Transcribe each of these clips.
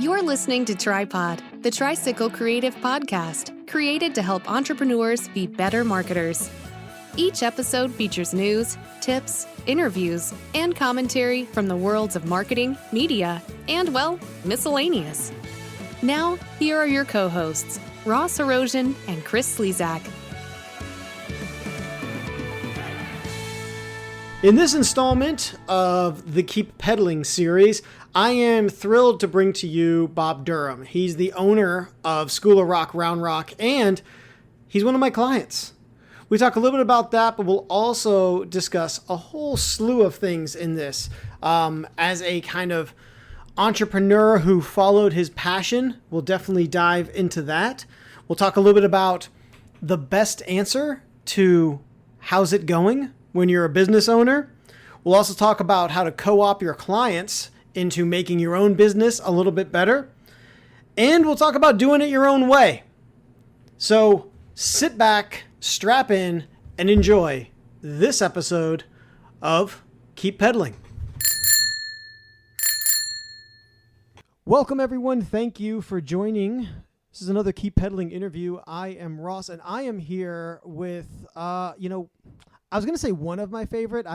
You're listening to Tripod, the Tricycle Creative Podcast, created to help entrepreneurs be better marketers. Each episode features news, tips, interviews, and commentary from the worlds of marketing, media, and, well, miscellaneous. Now, here are your co-hosts, Ross Erosion and Chris Slezak. In this installment of the Keep Peddling series, I am thrilled to bring to you Bob Durham. He's the owner of School of Rock, Round Rock, and he's one of my clients. We talk a little bit about that, but we'll also discuss a whole slew of things in this. As a kind of entrepreneur who followed his passion, we'll definitely dive into that. We'll talk a little bit about the best answer to how's it going when you're a business owner. We'll also talk about how to co-op your clients into making your own business a little bit better. And we'll talk about doing it your own way. So sit back, strap in, and enjoy this episode of Keep Peddling. Welcome, everyone. Thank you for joining. This is another Keep Peddling interview. I am Ross, and I am here with, I was going to say one of my favorite.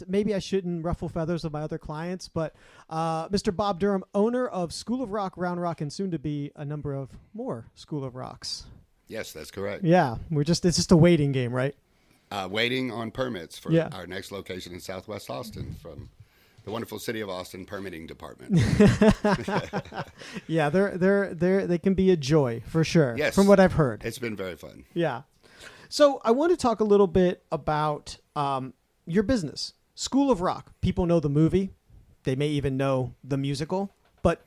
Maybe I shouldn't ruffle feathers of my other clients, but Mr. Bob Durham, owner of School of Rock, Round Rock, and soon to be a number of more School of Rocks. Yes, that's correct. Yeah, it's just a waiting game, right? Waiting on permits for our next location in Southwest Austin from the wonderful city of Austin permitting department. Yeah, they can be a joy for sure. Yes, from what I've heard. It's been very fun. Yeah. So I want to talk a little bit about your business, School of Rock. People know the movie. They may even know the musical. But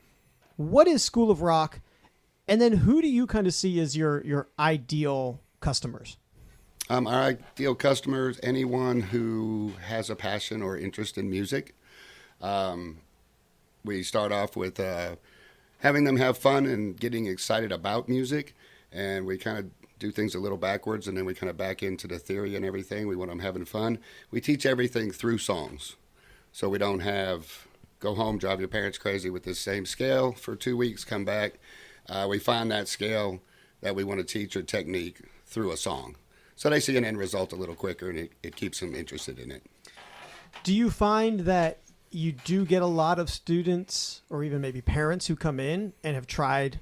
what is School of Rock? And then who do you kind of see as your ideal customers? Our ideal customers, anyone who has a passion or interest in music. We start off with having them have fun and getting excited about music. And we kind of do things a little backwards, and then we kind of back into the theory and everything. We want them having fun. We teach everything through songs. So we don't go home, drive your parents crazy with this same scale for 2 weeks, come back. We find that scale that we want to teach or technique through a song. So they see an end result a little quicker, and it keeps them interested in it. Do you find that you do get a lot of students or even maybe parents who come in and have tried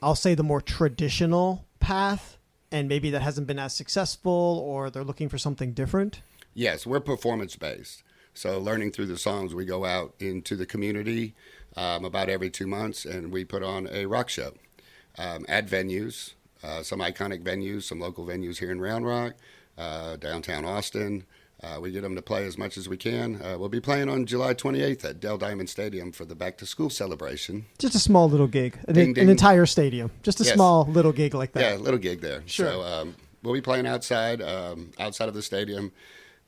I'll say the more traditional path, and maybe that hasn't been as successful, or they're looking for something different? Yes, we're performance-based. So learning through the songs, we go out into the community about every 2 months, and we put on a rock show at venues, some iconic venues, some local venues here in Round Rock, downtown Austin. We get them to play as much as we can. We'll be playing on July 28th at Dell Diamond Stadium for the back-to-school celebration. Just a small little gig, an entire stadium. Just a small little gig like that. Yeah, little gig there. Sure. So we'll be playing outside of the stadium,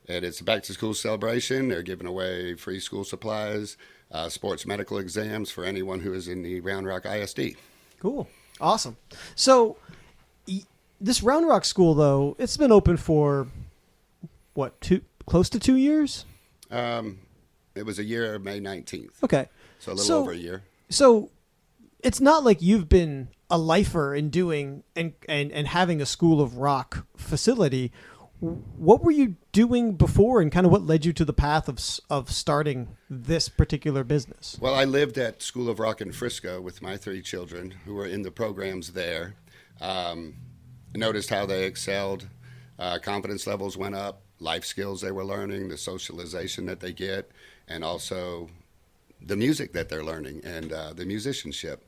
and it's a back-to-school celebration. They're giving away free school supplies, sports medical exams for anyone who is in the Round Rock ISD. Cool. Awesome. So this Round Rock school, though, it's been open for close to 2 years? It was a year, May 19th. Okay. So a little over a year. So it's not like you've been a lifer in doing and having a School of Rock facility. What were you doing before, and kind of what led you to the path of starting this particular business? Well, I lived at School of Rock in Frisco with my 3 children who were in the programs there. Noticed how they excelled. Confidence levels went up. Life skills they were learning, the socialization that they get, and also the music that they're learning and the musicianship.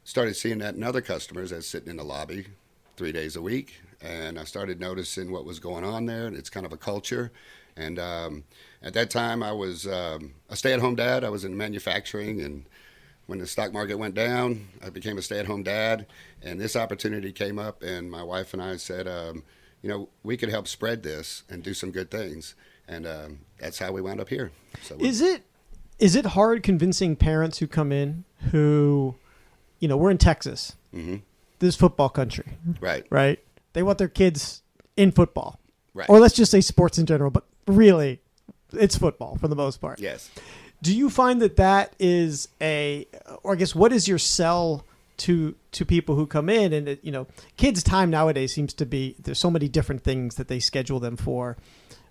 Started seeing that in other customers as sitting in the lobby 3 days a week, and I started noticing what was going on there, and it's kind of a culture. And at that time, I was a stay-at-home dad. I was in manufacturing, and when the stock market went down, I became a stay-at-home dad, and this opportunity came up, and my wife and I said, we could help spread this and do some good things. And that's how we wound up here. So is it hard convincing parents who come in who, we're in Texas. Mm-hmm. This is football country. Right. They want their kids in football. Right. Or let's just say sports in general, but really it's football for the most part. Yes. Do you find that is or I guess, what is your sell to people who come in? And, kids' time nowadays seems to be, there's so many different things that they schedule them for.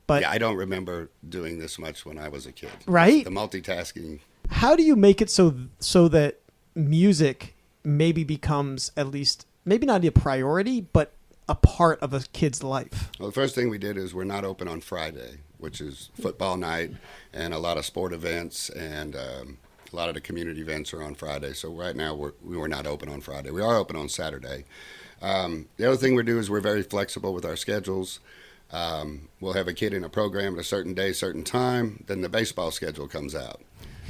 But yeah, I don't remember doing this much when I was a kid. Right? The multitasking. How do you make it so that music maybe becomes at least, maybe not a priority, but a part of a kid's life? Well, the first thing we did is we're not open on Friday, which is football night, and a lot of sport events, and a lot of the community events are on Friday. So right now we're not open on Friday. We are open on Saturday. The other thing we do is we're very flexible with our schedules. We'll have a kid in a program at a certain day, certain time, then the baseball schedule comes out.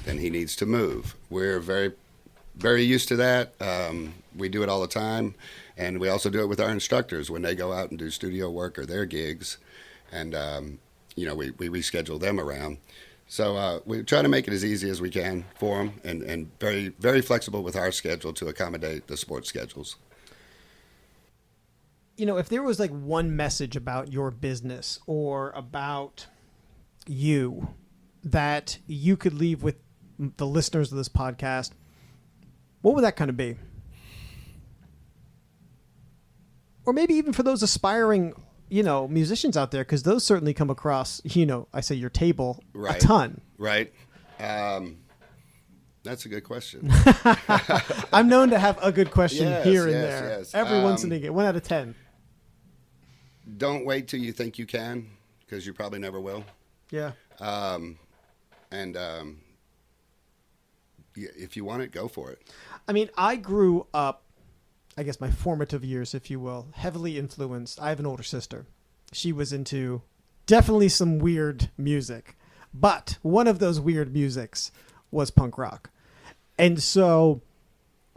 Then he needs to move. We're very, very used to that. We do it all the time. And we also do it with our instructors when they go out and do studio work or their gigs. And, we reschedule them around. So we try to make it as easy as we can for them, and very, very flexible with our schedule to accommodate the sports schedules. If there was like one message about your business or about you that you could leave with the listeners of this podcast, what would that kind of be? Or maybe even for those aspiring, musicians out there, because those certainly come across, I say your table a ton. Right. That's a good question. I'm known to have a good question here and yes, there. Yes. Every once in a while, 1 out of 10. Don't wait till you think you can, because you probably never will. Yeah. If you want it, go for it. I mean, I grew up, I guess my formative years, if you will, heavily influenced. I have an older sister. She was into definitely some weird music, but one of those weird musics was punk rock. And so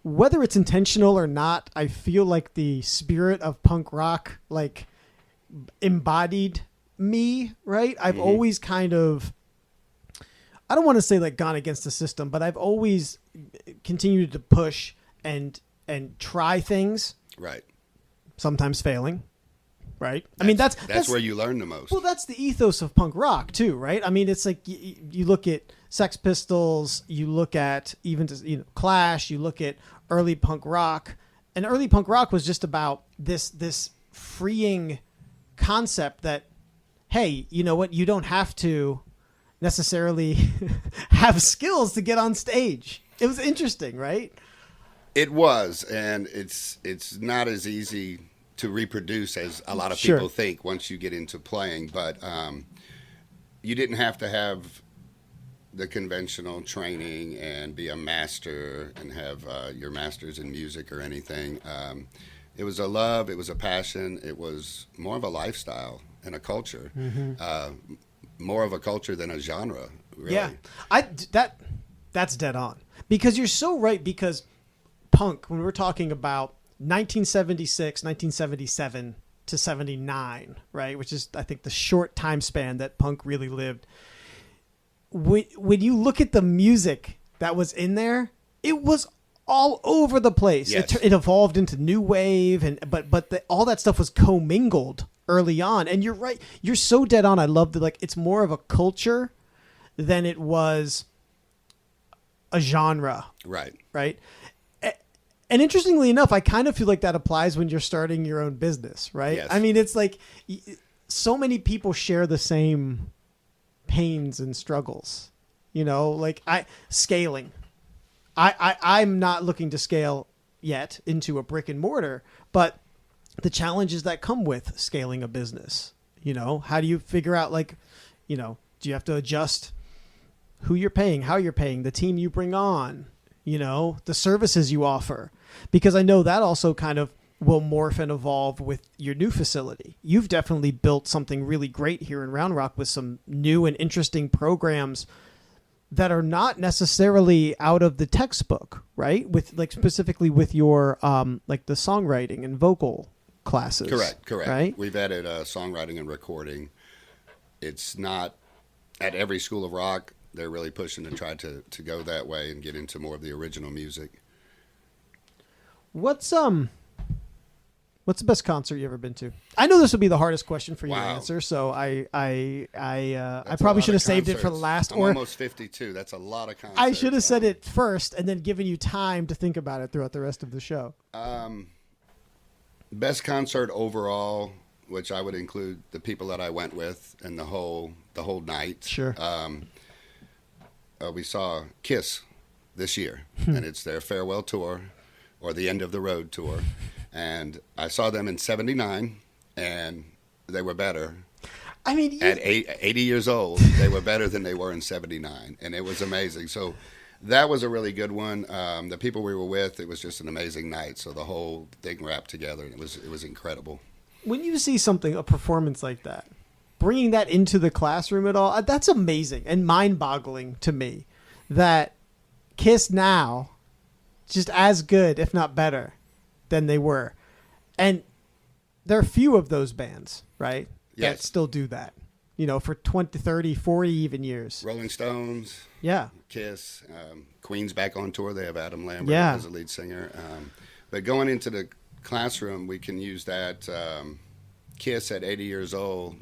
whether it's intentional or not, I feel like the spirit of punk rock, like, embodied me, right? I've always kind of, I don't want to say like gone against the system, but I've always continued to push and try things. Right. Sometimes failing. Right. I mean, that's where you learn the most. Well, that's the ethos of punk rock too, right? I mean, it's like you look at Sex Pistols, you look at even Clash, you look at early punk rock, and early punk rock was just about this freeing concept that, hey, you know what? You don't have to necessarily have skills to get on stage. It was interesting, right? It was, and it's not as easy to reproduce as a lot of people think once you get into playing. But you didn't have to have the conventional training and be a master and have your master's in music or anything. It was a love. It was a passion. It was more of a lifestyle and a culture. Mm-hmm. More of a culture than a genre, really. Yeah, that's dead on. Because you're so right, because punk, when we're talking about 1976, 1977 to 79, right, which is, I think, the short time span that punk really lived, when you look at the music that was in there, it was all over the place. Yes. It evolved into new wave, but all that stuff was commingled early on. And you're right. You're so dead on. I love that. Like, it's more of a culture than it was a genre. Right. Right. And interestingly enough, I kind of feel like that applies when you're starting your own business, right? Yes. I mean, it's like so many people share the same pains and struggles, like scaling. I'm not looking to scale yet into a brick and mortar, but the challenges that come with scaling a business, how do you figure out, like, do you have to adjust who you're paying, how you're paying, the team you bring on, the services you offer, because I know that also kind of will morph and evolve with your new facility. You've definitely built something really great here in Round Rock with some new and interesting programs that are not necessarily out of the textbook, right? With like specifically with your like the songwriting and vocal classes. Correct. Right? We've added songwriting and recording. It's not at every school of rock. They're really pushing to try to go that way and get into more of the original music. What's What's the best concert you ever been to? I know this would be the hardest question for you to Wow. answer, so I That's probably a lot should have of saved it for the concerts. last. I'm Or almost 52. That's a lot of concerts. I should have said Wow. it first and then given you time to think about it throughout the rest of the show. Best concert overall, which I would include the people that I went with and the whole night. Sure. We saw Kiss this year, and it's their farewell tour or the end of the road tour. And I saw them in '79, and they were better. I mean, At 80 years old, they were better than they were in '79, and it was amazing. So that was a really good one. The people we were with, it was just an amazing night. So the whole thing wrapped together, and it was incredible. when you see a performance like that, bringing that into the classroom at all, that's amazing and mind-boggling to me. That Kiss now, just as good, if not better, than they were. And there are few of those bands, right? That Yes. still do that, for 20, 30, 40 even years. Rolling Stones, Yeah. Kiss, Queen's back on tour. They have Adam Lambert Yeah. as a lead singer. But going into the classroom, we can use that Kiss at 80 years old,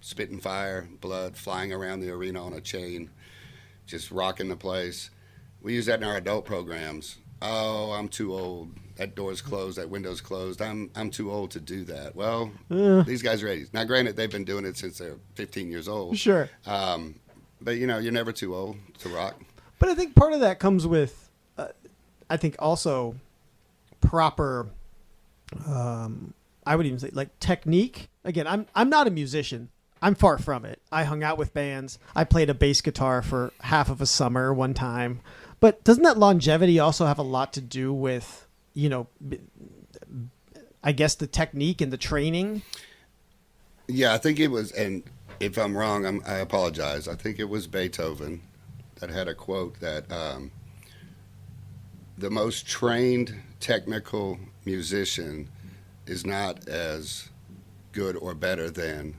spitting fire, blood, flying around the arena on a chain, just rocking the place. We use that in our adult programs. Oh, I'm too old. That door's closed. That window's closed. I'm too old to do that. Well, these guys are 80. Now, granted, they've been doing it since they're 15 years old. Sure. But, you're never too old to rock. But I think part of that comes with, I think also proper, I would even say like technique. Again, I'm not a musician. I'm far from it. I hung out with bands. I played a bass guitar for half of a summer one time. But doesn't that longevity also have a lot to do with, I guess the technique and the training? Yeah, I think it was, and if I'm wrong, I apologize. I think it was Beethoven that had a quote that the most trained technical musician is not as good or better than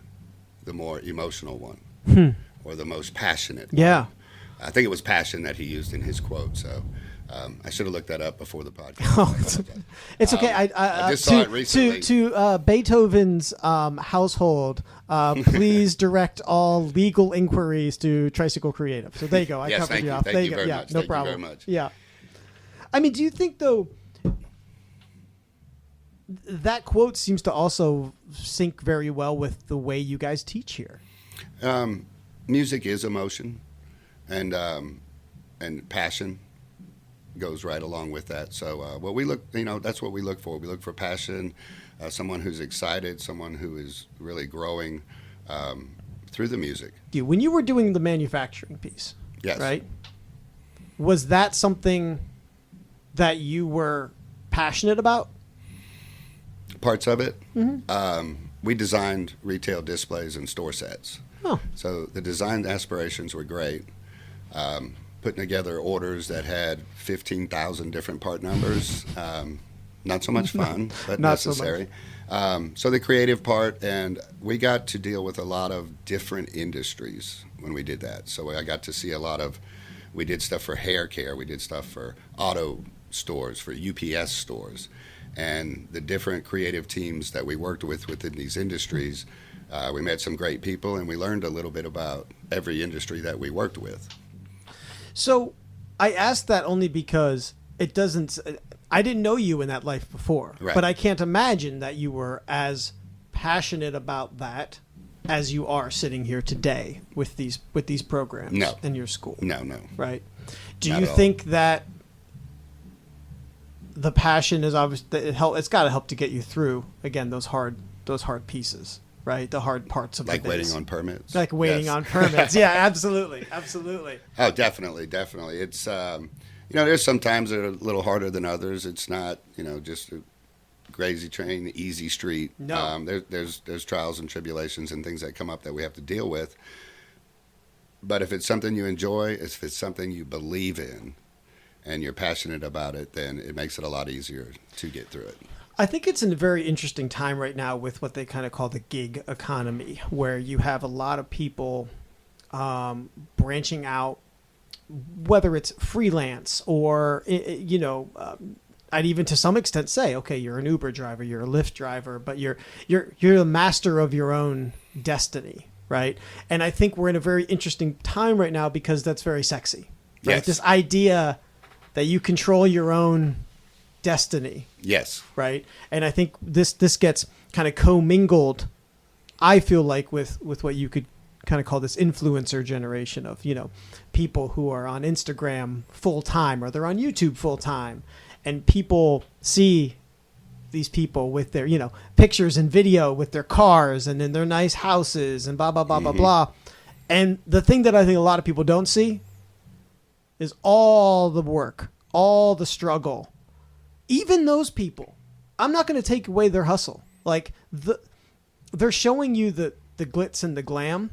the more emotional one or the most passionate one. Yeah. I think it was passion that he used in his quote, so I should have looked that up before the podcast. It's okay. I just saw it recently. To Beethoven's household, please direct all legal inquiries to Tricycle Creative. So there you go. I Yes, covered thank you you. off. Thank There you go. very Yeah, much. no Thank you problem. very much. Yeah. I mean, do you think though that quote seems to also sync very well with the way you guys teach here? Music is emotion, and passion goes right along with that. So what we look, that's what we look for. We look for passion, someone who's excited, someone who is really growing through the music. When you were doing the manufacturing piece, Yes. right? Was that something that you were passionate about? Parts of it. We designed retail displays and store sets. Oh. So the design aspirations were great. Putting together orders that had 15,000 different part numbers, not so much fun, but Not so much. necessary. So the creative part, and we got to deal with a lot of different industries when we did that. So I got to see we did stuff for hair care, we did stuff for auto stores, for UPS stores, and the different creative teams that we worked with within these industries. We met some great people, and we learned a little bit about every industry that we worked with. So I asked that only because I didn't know you in that life before, Right. but I can't imagine that you were as passionate about that as you are sitting here today with these programs No. in your school. No. Right. Do Not you at all. think that the passion is obviously it's got to help to get you through again those hard pieces, right? The hard parts of Like the waiting biz. on permits. Like waiting Yes. on permits. Yeah, absolutely. Oh, definitely. It's there's some times that are a little harder than others. It's not just a crazy train, easy street. No. There's trials and tribulations and things that come up that we have to deal with. But if it's something you enjoy, if it's something you believe in, and you're passionate about it, then it makes it a lot easier to get through it. I think it's a very interesting time right now with what they kind of call the gig economy, where you have a lot of people branching out, whether it's freelance or, I'd even to some extent say, okay, you're an Uber driver, you're a Lyft driver, but you're the master of your own destiny, right? And I think we're in a very interesting time right now because that's very sexy, right? Yes. This idea that you control your own destiny. Yes. Right. And I think this gets kind of commingled, I feel like, with what you could kind of call this influencer generation of, people who are on Instagram full time or they're on YouTube full time, and people see these people with their, pictures and video with their cars and in their nice houses and blah, blah, blah, blah, blah. And the thing that I think a lot of people don't see is all the work, all the struggle. Even those people, I'm not going to take away their hustle. Like they're showing you the glitz and the glam,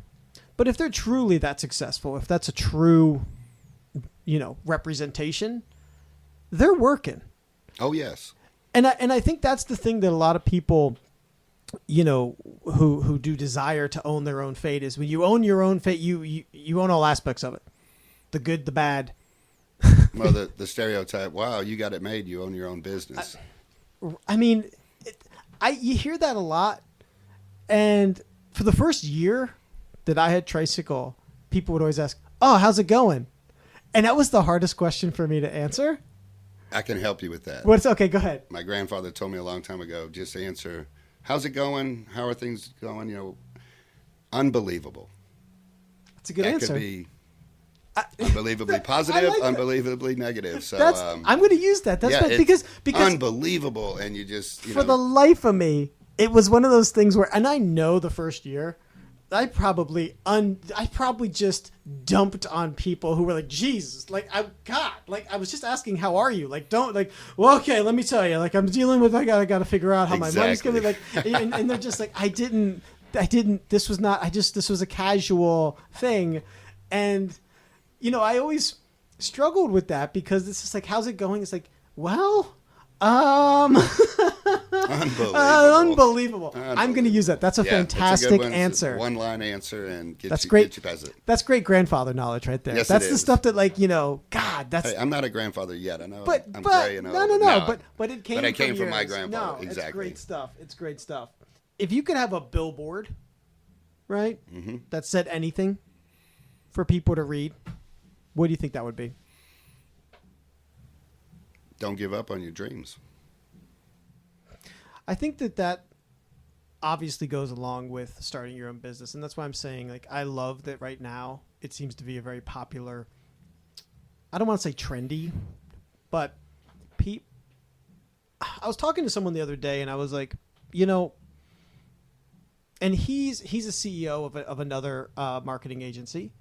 but if they're truly that successful, if that's a true, representation, they're working. Oh yes. And I think that's the thing that a lot of people, who do desire to own their own fate is when you own your own fate, you own all aspects of it. The good, the bad. Well, the stereotype, wow, you got it made, you own your own business. I mean, you hear that a lot. And for the first year that I had Tricycle, people would always ask, oh, how's it going? And that was the hardest question for me to answer. I can help you with that. Okay, go ahead. My grandfather told me a long time ago, just answer, how's it going? How are things going? Unbelievable. That's a good answer. That could be unbelievably positive, like unbelievably negative. So I'm going to use that. That's because unbelievable, and you just for the life of me, it was one of those things where, and I know the first year, I probably just dumped on people who were like, Jesus, I was just asking, how are you? Well, okay, let me tell you, I'm dealing with, I got to figure out how my money's going to be and they're just like, this was a casual thing. And, I always struggled with that because it's just like, how's it going? It's like, well, unbelievable. I'm going to use that. That's a fantastic answer. One-line answer and that's great. Get you past it. That's great grandfather knowledge right there. Yes, that's the is. Stuff that God, that's. Hey, I'm not a grandfather yet. I know. But I'm gray and old. No. But it came. But I came from yours. my grandfather. No, exactly. It's great stuff. If you could have a billboard, right, that said anything for people to read, what do you think that would be? Don't give up on your dreams. I think that obviously goes along with starting your own business. And that's why I'm saying, I love that right now it seems to be a very popular, I don't want to say trendy, but I was talking to someone the other day and I was like, and he's a CEO of another marketing agency.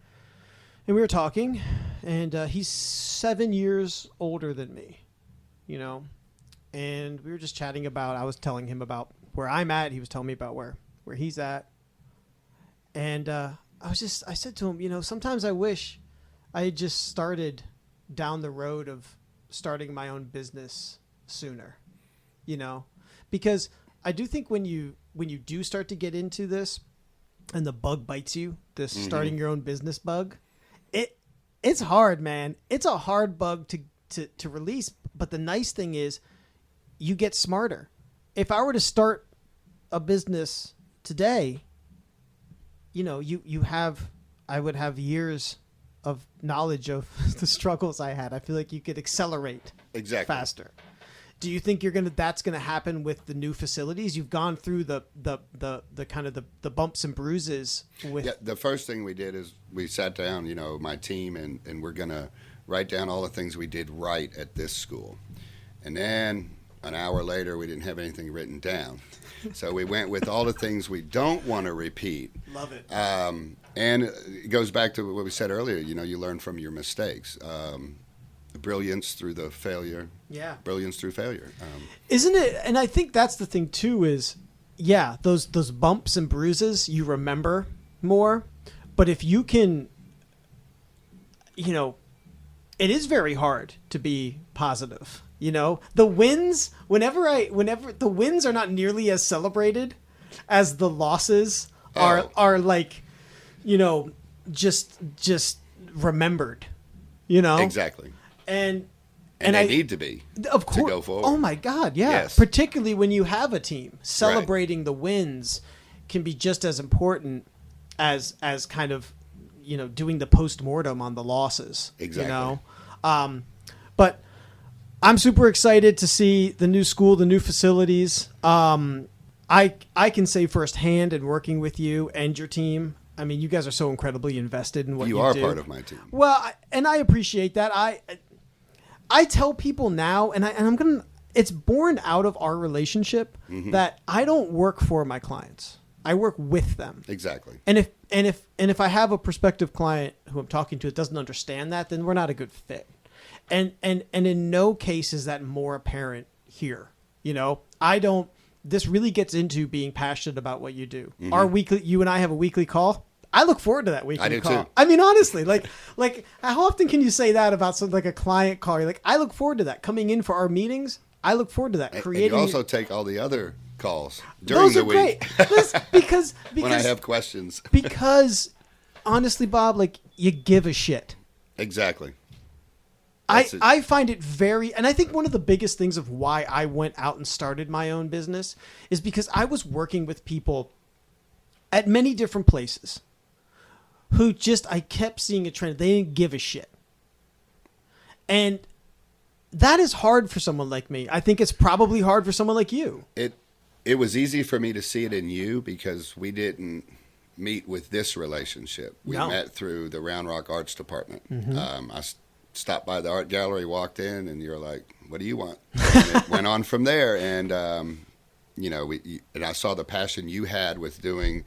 And we were talking and he's 7 years older than me, and we were just chatting about, I was telling him about where I'm at. He was telling me about where he's at. And I said to him, sometimes I wish I had just started down the road of starting my own business sooner, because I do think when you do start to get into this and the bug bites you, this starting your own business bug, it's hard, man. It's a hard bug to release. But the nice thing is, you get smarter. If I were to start a business today, I would have years of knowledge of the struggles I had. I feel like you could accelerate faster. Do you think that's going to happen with the new facilities? You've gone through the kind of the bumps and bruises with. Yeah, the first thing we did is we sat down, my team, and we're going to write down all the things we did right at this school. And then an hour later, we didn't have anything written down. So we went with all the things we don't want to repeat. Love it. And it goes back to what we said earlier. You learn from your mistakes. Brilliance through the failure. Yeah. Brilliance through failure. Isn't it? And I think that's the thing too is, those bumps and bruises you remember more. But if you can, it is very hard to be positive. The wins, whenever the wins are not nearly as celebrated as the losses are like, just remembered, Exactly. And And they need to be, of course, to go forward. Oh my God, yeah. Yes. Particularly when you have a team, celebrating the wins can be just as important as kind of, doing the post-mortem on the losses. Exactly. But I'm super excited to see the new school, the new facilities. I can say firsthand in working with you and your team, I mean, you guys are so incredibly invested in what you do. You are part of my team. Well, and I appreciate that. I tell people now, it's born out of our relationship that I don't work for my clients. I work with them. Exactly. And if I have a prospective client who I'm talking to that doesn't understand that, then we're not a good fit. And in no case is that more apparent here. This really gets into being passionate about what you do. You and I have a weekly call. I look forward to that weekly call. Too. I mean, honestly, like how often can you say that about something like a client call? You're like, I look forward to that. Coming in for our meetings, I look forward to that. And you also take all the other calls during Those the are week. Great. because when I have questions. Because honestly, Bob, like, you give a shit. Exactly. I find it and I think one of the biggest things of why I went out and started my own business is because I was working with people at many different places who I kept seeing a trend. They didn't give a shit. And that is hard for someone like me. I think it's probably hard for someone like you. It was easy for me to see it in you because we didn't meet with this relationship. We met through the Round Rock Arts Department. I stopped by the art gallery, walked in, and you're like, what do you want? And it went on from there. And, and I saw the passion you had with doing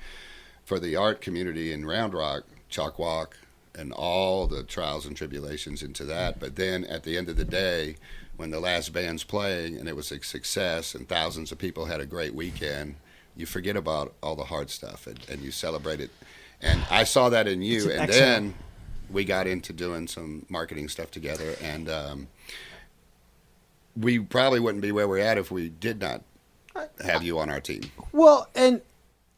for the art community in Round Rock, Chalk Walk, and all the trials and tribulations into that. But then at the end of the day, when the last band's playing and it was a success and thousands of people had a great weekend, you forget about all the hard stuff and you celebrate it. And I saw that in you. And then we got into doing some marketing stuff together. And we probably wouldn't be where we're at if we did not have you on our team. Well, and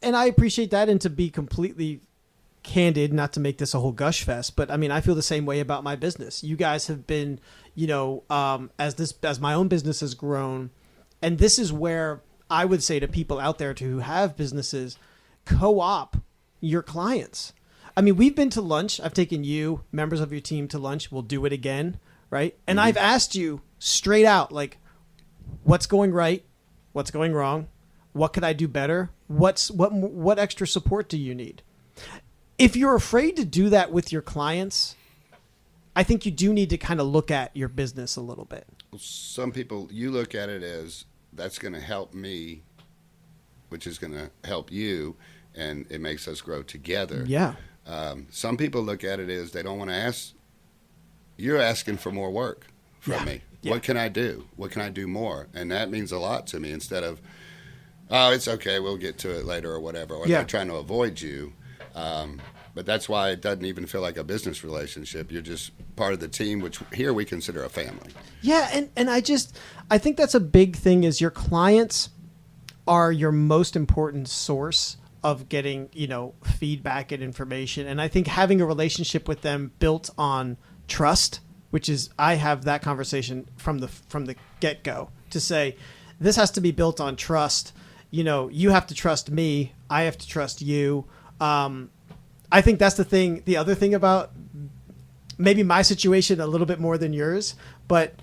I appreciate that. And to be completely candid, not to make this a whole gush fest, but I mean, I feel the same way about my business. You guys have been, as my own business has grown, and this is where I would say to people out there who have businesses, co-op your clients. I mean, we've been to lunch. I've taken you, members of your team, to lunch. We'll do it again, right? And I've asked you straight out, like, what's going right? What's going wrong? What could I do better? What extra support do you need? If you're afraid to do that with your clients, I think you do need to kind of look at your business a little bit. Some people, you look at it as that's going to help me, which is going to help you, and it makes us grow together. Yeah. Some people look at it as they don't want to ask. You're asking for more work from me. Yeah. What can I do? What can I do more? And that means a lot to me instead of, oh, it's okay, we'll get to it later or whatever. Or they're trying to avoid you. But that's why it doesn't even feel like a business relationship. You're just part of the team, which here we consider a family. Yeah, and I think that's a big thing is your clients are your most important source of getting, feedback and information. And I think having a relationship with them built on trust, which is I have that conversation from the get-go to say this has to be built on trust. You have to trust me. I have to trust you. I think that's the thing. The other thing about maybe my situation a little bit more than yours, but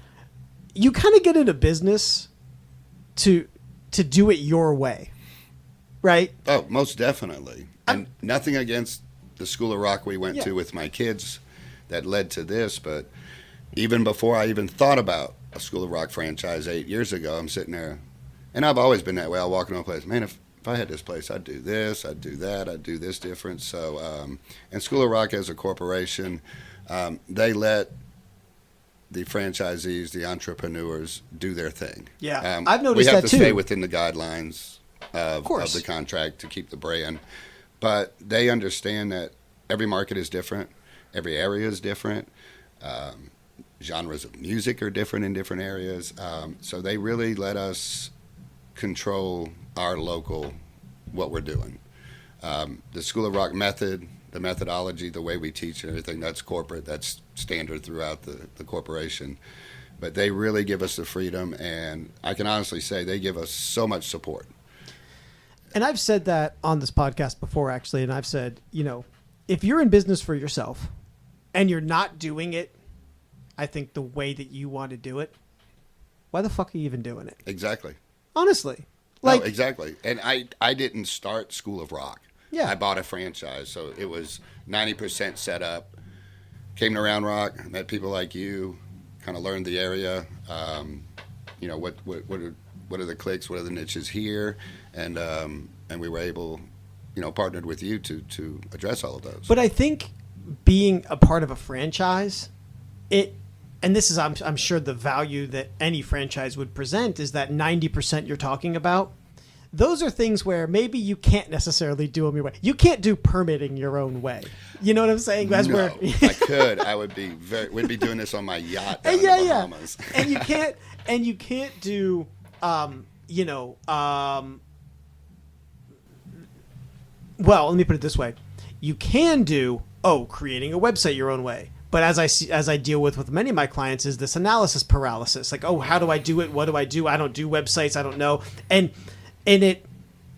you kind of get into business to do it your way, right? Oh, most definitely. And nothing against the School of Rock we went to with my kids that led to this, but even before I even thought about a School of Rock franchise 8 years ago, I'm sitting there, and I've always been that way. I'll walk into a place, man, if I had this place, I'd do this, I'd do that, I'd do this different. So, and School of Rock as a corporation, they let the franchisees, the entrepreneurs, do their thing. Yeah, I've noticed that too. We have to stay within the guidelines of the contract to keep the brand. But they understand that every market is different, every area is different, genres of music are different in different areas. So they really let us control our local, what we're doing. The School of Rock method, the methodology, the way we teach and everything, that's corporate, that's standard throughout the corporation. but they really give us the freedom, and I can honestly say they give us so much support. And I've said that on this podcast before, actually, and I've said, if you're in business for yourself and you're not doing it, I think the way that you want to do it, why the fuck are you even doing it? Exactly. Honestly. No, exactly. And I didn't start School of Rock. Yeah. I bought a franchise, so it was 90% set up. Came to Round Rock, met people like you, kind of learned the area. What are the clicks? What are the niches here? And we were able, partnered with you to address all of those. But I think being a part of a franchise, and this is, I'm sure, the value that any franchise would present is that 90% you're talking about. Those are things where maybe you can't necessarily do them your way. You can't do permitting your own way. You know what I'm saying? That's no, where I could. I would be we'd be doing this on my yacht down in the Bahamas. And you can't do, well, let me put it this way. You can do, creating a website your own way. But as I deal with many of my clients is this analysis paralysis. Like, how do I do it? What do I do? I don't do websites. I don't know. And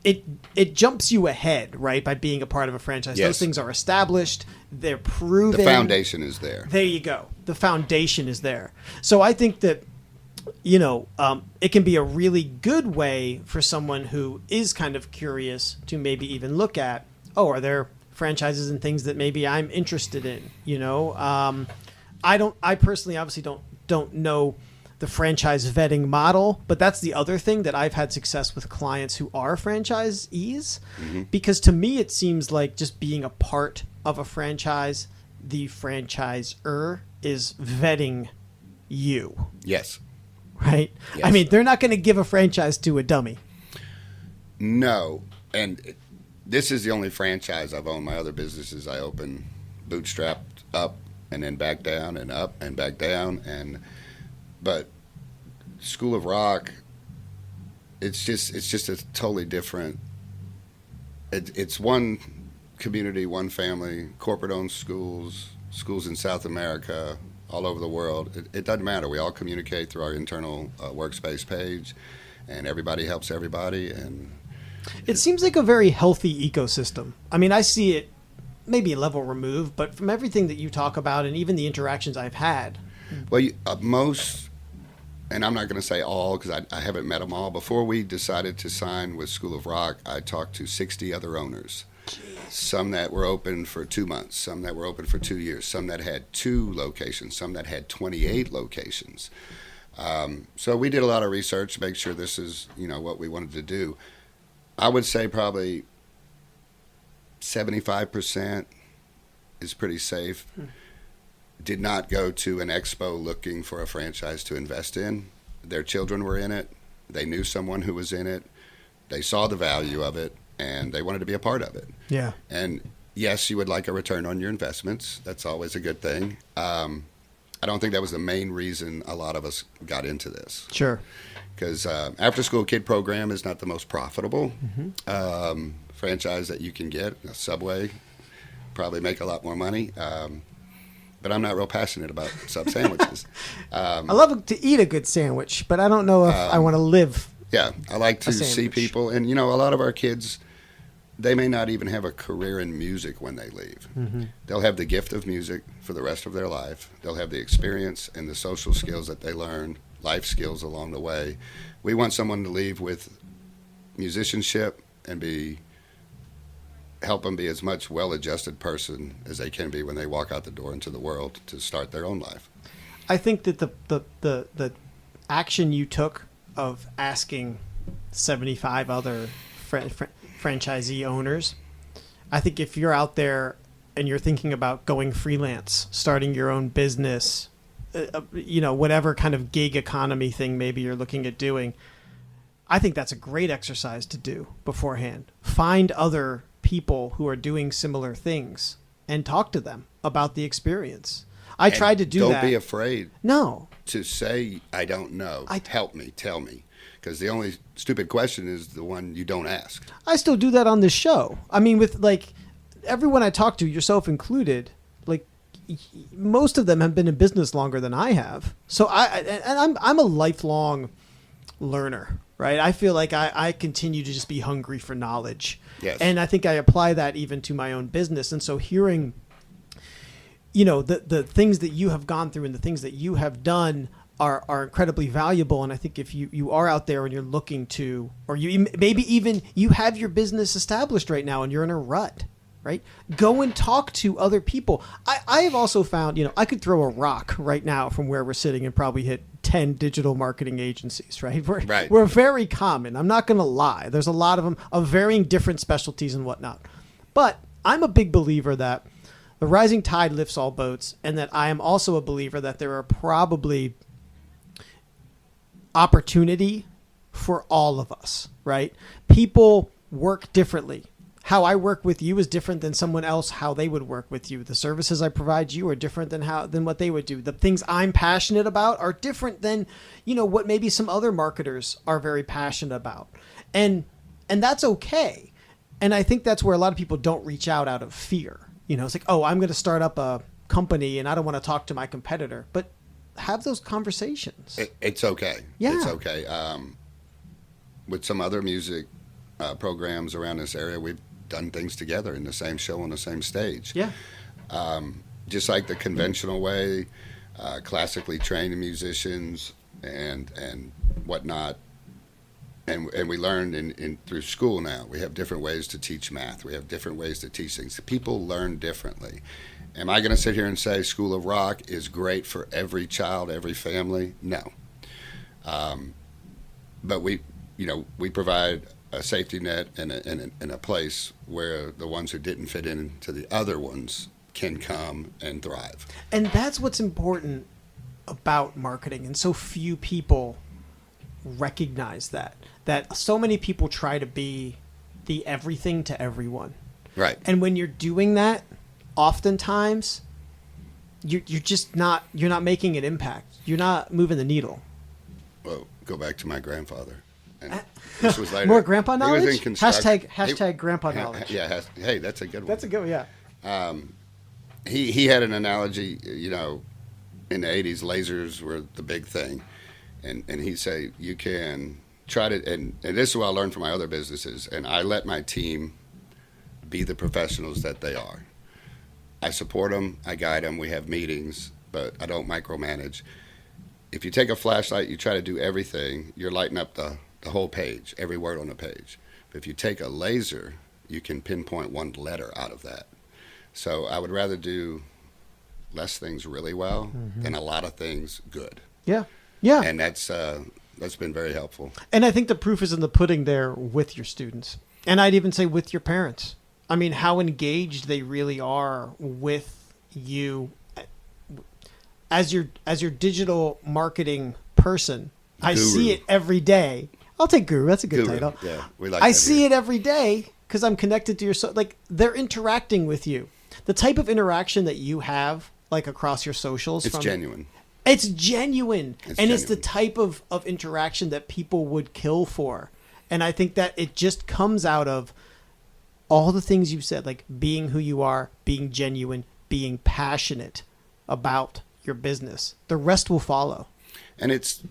it jumps you ahead, right, by being a part of a franchise. Yes. Those things are established. They're proven. The foundation is there. There you go. The foundation is there. So I think that, it can be a really good way for someone who is kind of curious to maybe even look at, are there franchises and things that maybe I'm interested in, I personally obviously don't know the franchise vetting model, but that's the other thing that I've had success with clients who are franchisees, because to me, it seems like just being a part of a franchise, the franchisor is vetting you. Yes. Right. Yes. I mean, they're not going to give a franchise to a dummy. No. And this is the only franchise I've owned. My other businesses I opened bootstrapped up and then back down and up and back down. But School of Rock, it's just a totally different. It's one community, one family, corporate-owned schools in South America, all over the world. It doesn't matter. We all communicate through our internal workspace page, and everybody helps everybody. And it seems like a very healthy ecosystem. I mean, I see it maybe a level removed, but from everything that you talk about and even the interactions I've had. Well, most, and I'm not going to say all because I haven't met them all. Before we decided to sign with School of Rock, I talked to 60 other owners. Some that were open for 2 months, some that were open for 2 years, some that had 2 locations, some that had 28 locations. So we did a lot of research to make sure this is, what we wanted to do. I would say probably 75% is pretty safe. Did not go to an expo looking for a franchise to invest in. Their children were in it. They knew someone who was in it. They saw the value of it, and they wanted to be a part of it. Yeah. And yes, you would like a return on your investments. That's always a good thing. I don't think that was the main reason a lot of us got into this. Sure. Because after school kid program is not the most profitable franchise that you can get. A Subway probably make a lot more money. But I'm not real passionate about sub sandwiches. I love to eat a good sandwich, but I don't know if I want to live. Yeah, I like to see people. And, a lot of our kids, they may not even have a career in music when they leave. They'll have the gift of music for the rest of their life. They'll have the experience and the social skills that they learn, life skills along the way. We want someone to leave with musicianship and help them be as much well-adjusted person as they can be when they walk out the door into the world to start their own life. I think that the action you took of asking 75 other franchisee owners, I think if you're out there and you're thinking about going freelance, starting your own business, whatever kind of gig economy thing maybe you're looking at doing, I think that's a great exercise to do beforehand. Find other people who are doing similar things and talk to them about the experience. I tried to do that. Don't be afraid. No. To say, I don't know. Help me, tell me. Because the only stupid question is the one you don't ask. I still do that on this show. I mean, with everyone I talk to, yourself included, most of them have been in business longer than I have. So I'm a lifelong learner, right? I feel like I continue to just be hungry for knowledge. Yes. And I think I apply that even to my own business. And so hearing, the things that you have gone through and the things that you have done are incredibly valuable. And I think if you are out there and you're looking to, or you maybe even you have your business established right now and you're in a rut, right? Go and talk to other people. I have also found, I could throw a rock right now from where we're sitting and probably hit 10 digital marketing agencies, right? We're very common. I'm not going to lie. There's a lot of them of varying different specialties and whatnot. But I'm a big believer that the rising tide lifts all boats, and that I am also a believer that there are probably opportunity for all of us, right? People work differently. How I work with you is different than someone else, how they would work with you. The services I provide you are different than what they would do. The things I'm passionate about are different than, what maybe some other marketers are very passionate about. And that's okay. And I think that's where a lot of people don't reach out of fear. It's like, oh, I'm going to start up a company and I don't want to talk to my competitor. But have those conversations. It's okay. Yeah. It's okay. With some other music programs around this area, we've done things together in the same show on the same stage. Yeah. Just like the conventional way, classically trained musicians and whatnot. And we learned in through school now. We have different ways to teach math. We have different ways to teach things. People learn differently. Am I going to sit here and say School of Rock is great for every child, every family? No. But we provide a safety net and a place where the ones who didn't fit into the other ones can come and thrive. And that's what's important about marketing. And so few people recognize that so many people try to be the everything to everyone. Right. And when you're doing that, oftentimes you're not making an impact. You're not moving the needle. Well, go back to my grandfather. And this was later. More grandpa knowledge? He was in construction. Hashtag grandpa knowledge. Yeah. Hey, that's a good one. That's a good one, yeah. He had an analogy, in the 80s, lasers were the big thing. And he'd say, you can try to, and this is what I learned from my other businesses, and I let my team be the professionals that they are. I support them, I guide them, we have meetings, but I don't micromanage. If you take a flashlight, you try to do everything, you're lighting up the whole page, every word on the page. But if you take a laser, you can pinpoint one letter out of that. So I would rather do less things really well than a lot of things good. Yeah. Yeah. And that's been very helpful. And I think the proof is in the pudding there with your students. And I'd even say with your parents. I mean, how engaged they really are with you as your digital marketing person. Guru. I see it every day. I'll take guru. That's a good title. Yeah, we like I that see here. it every day because I'm connected to your they're interacting with you. The type of interaction that you have across your socials. It's genuine. It's genuine. It's genuine. the type of interaction that people would kill for. And I think that it just comes out of all the things you've said, like being who you are, being genuine, being passionate about your business. The rest will follow. And it's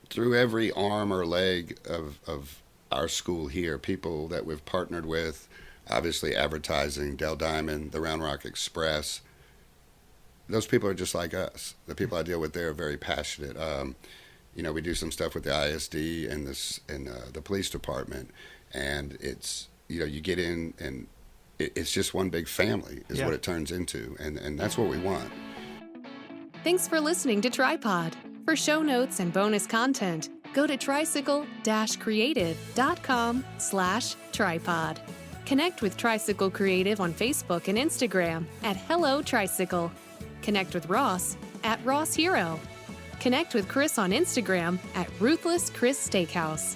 through every arm or leg of our school here, people that we've partnered with, obviously advertising, Del Diamond, the Round Rock Express. Those people are just like us. The people I deal with there are very passionate. We do some stuff with the ISD and the police department, and it's you get in and it's just one big family is what it turns into, and that's what we want. Thanks for listening to Tripod. For show notes and bonus content, go to tricycle-creative.com/tripod. Connect with Tricycle Creative on Facebook and Instagram at Hello Tricycle. Connect with Ross at Ross Hero. Connect with Chris on Instagram at Ruthless Chris Steakhouse.